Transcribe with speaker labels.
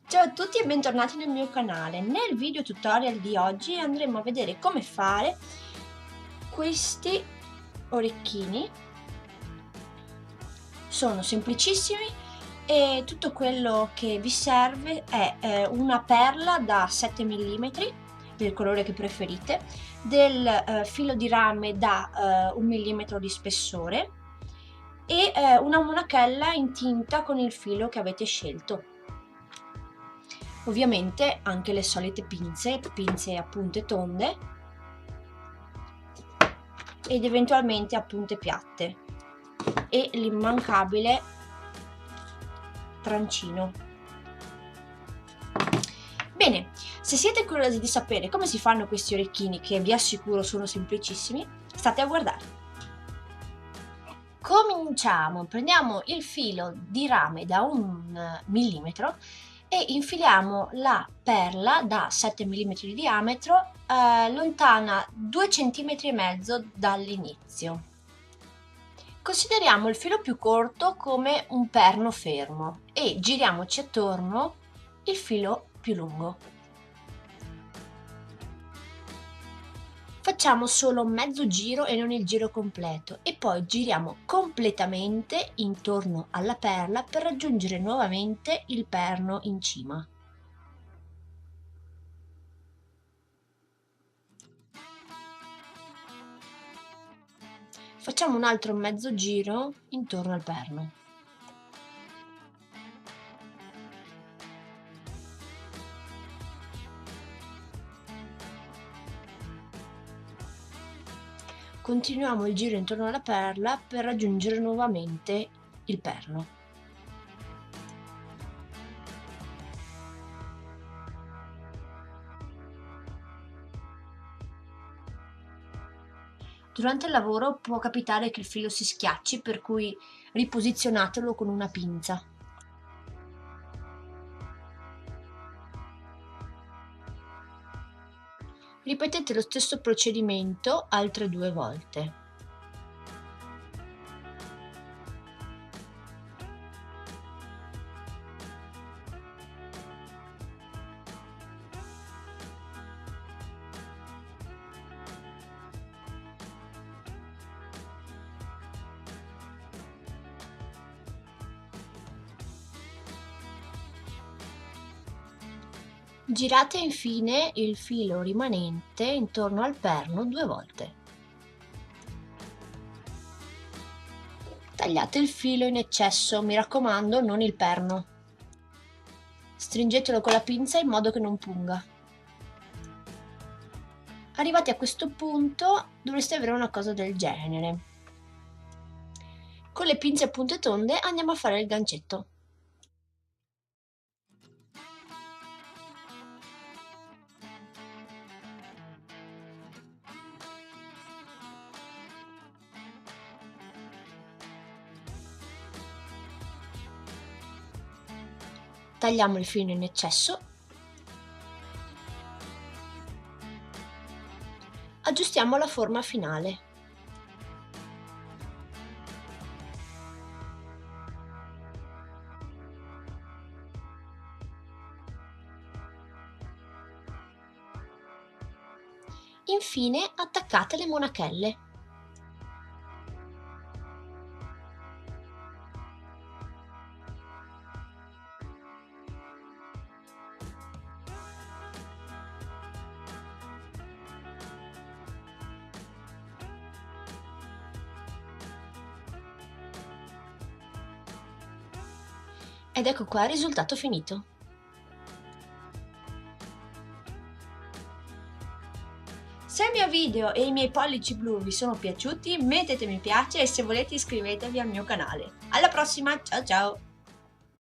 Speaker 1: Ciao a tutti e bentornati nel mio canale. Nel video tutorial di oggi andremo a vedere come fare questi orecchini. Sono semplicissimi e tutto quello che vi serve è una perla da 7 mm del colore che preferite, del filo di rame da 1 mm di spessore e una monachella in tinta con il filo che avete scelto. Ovviamente anche le solite pinze a punte tonde ed eventualmente a punte piatte e l'immancabile trancino. Bene, se siete curiosi di sapere come si fanno questi orecchini, che vi assicuro sono semplicissimi, state a guardare. Cominciamo, prendiamo il filo di rame da 1 millimetro e infiliamo la perla da 7 mm di diametro lontana 2,5 cm dall'inizio. Consideriamo il filo più corto come un perno fermo e giriamoci attorno il filo più lungo. Facciamo solo mezzo giro e non il giro completo e poi giriamo completamente intorno alla perla per raggiungere nuovamente il perno in cima. Facciamo un altro mezzo giro intorno al perno. Continuiamo il giro intorno alla perla per raggiungere nuovamente il perno. Durante il lavoro può capitare che il filo si schiacci, per cui riposizionatelo con una pinza. Ripetete lo stesso procedimento altre 2 volte. Girate infine il filo rimanente intorno al perno 2 volte. Tagliate il filo in eccesso, mi raccomando, non il perno. Stringetelo con la pinza in modo che non punga. Arrivati a questo punto dovreste avere una cosa del genere. Con le pinze a punte tonde andiamo a fare il gancetto. Tagliamo il filo in eccesso, aggiustiamo la forma finale. Infine attaccate le monachelle. Ed ecco qua il risultato finito. Se il mio video e i miei pollici blu vi sono piaciuti, mettete mi piace e se volete iscrivetevi al mio canale. Alla prossima, ciao ciao!